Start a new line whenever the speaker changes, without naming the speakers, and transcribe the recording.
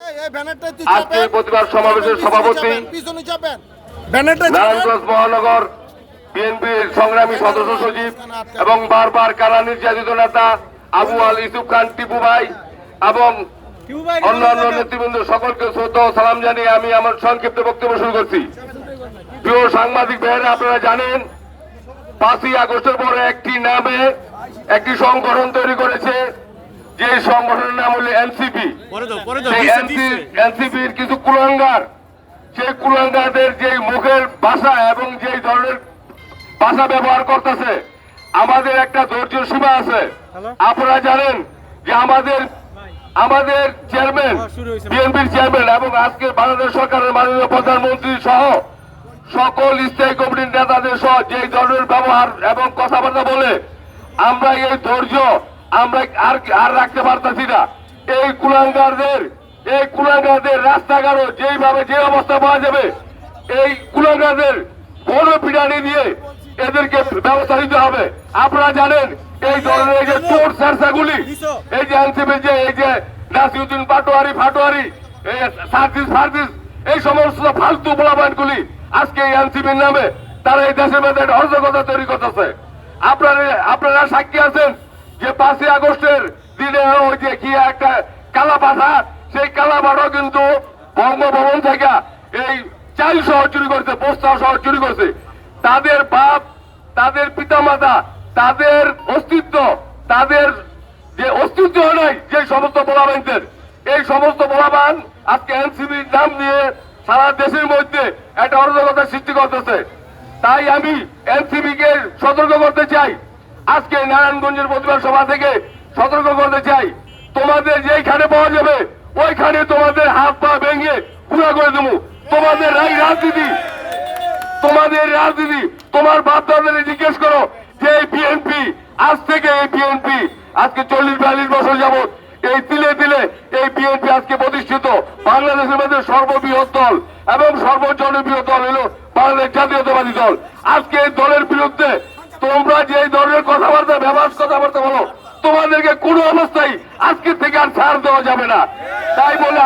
আজকের প্রতিবাদ সমাবেশের সভাপতি নারায়ণগঞ্জ মহানগর বিএনপির সংগ্রামী সদস্য সচিব এবং বারবার কারা নির্যাতিত নেতা আবু আল ইউসুফ খান টিপু ভাই এবং অন্যান্য নেতৃবৃন্দ সকলকে শ্রদ্ধা ও সালাম জানিয়ে আমি আমার সংক্ষিপ্ত বক্তব্য শুরু করছি। প্রিয় সাংবাদিক ভাইয়েরা, আপনারা জানেন 5ই আগস্টের পরে একটি নামে একটি সংগঠন তৈরি করেছে, যে সংগঠনের নাম হলো এনসিপি। এনসিপির কিছু কুলাঙ্গার, সেই কুলাঙ্গারদের যে মুখের ভাষা এবং যে ধরনের ভাষা ব্যবহার করতেছে, আমাদের একটা ধৈর্য সীমা আছে। আপনারা জানেন যে আমাদের চেয়ারম্যান, বিএনপির চেয়ারম্যান এবং আজকে বাংলাদেশ সরকারের মাননীয় প্রধানমন্ত্রী সহ সকল স্থায়ী কমিটির নেতাদের সহ যে ধরনের ব্যবহার এবং কথাবার্তা বলে, আমরা এই ধৈর্য আমরা আর রাখতে পারতেছি না। এই কুলাঙ্গারদের রাস্তাঘাটে যেইভাবে যে অবস্থা পাওয়া যাবে, এই কুলাঙ্গারদের বড় পিটানি দিয়ে এদেরকে ব্যবস্থা নিতে হবে। আপনারা জানেন এই ধরনের যে চোর চেষ্টাগুলি, এই যে এনসিপি এই যে নাসিউদ্দিন ফাটোয়ারি এই সার্জিস এই সমস্ত ফালতু পোলাপানগুলি আজকে এই এনসিপির নামে তারা এই দেশের মধ্যে একটা অরাজকতা তৈরি করতেছে। আপনারা সাক্ষী আছেন যে 5ই আগস্টের দিনে ওই যে কি একটা কালা পাঠা, সেই কালা পাঠা কিন্তু বঙ্গভবন থেকে এই চাল সহ চুরি করছে, বস্তা সহ চুরি করছে। তাদের বাপ, তাদের পিতামাতা, তাদের অস্তিত্ব, তাদের যে অস্তিত্ব নাই যে সমস্ত পোলাবানদের, এই সমস্ত পোলাবান আজকে এনসিপির নাম নিয়ে সারা দেশের মধ্যে একটা অরাজকতার সৃষ্টি করতেছে। তাই আমি এনসিপি কে সতর্ক করতে চাই, আজকে নারায়ণগঞ্জের প্রতিবাদ সভা থেকে সতর্ক করতে চাই, তোমাদের যেইখানে পাওয়া যাবে ওইখানে তোমাদের হাত পা ভেঙে পুরা করে দেবো। তোমাদের রাজনীতি, তোমার বাপ দাদাদের জিজ্ঞেস করো যে এই বিএনপি আজকে 40-42 বছর যাবৎ এই তিলে তিলে এই বিএনপি আজকে প্রতিষ্ঠিত বাংলাদেশের মধ্যে সর্ববৃহৎ দল এবং সর্বজনপ্রিয় দল হলো বাংলাদেশ জাতীয়তাবাদী দল। আজকে এই দলের বিরুদ্ধে তোমরা যে ধরনের কথাবার্তা বলো, তোমাদেরকে কোনো অবস্থায় আজকে থেকে আর ছাড় দেওয়া যাবে না। তাই বলে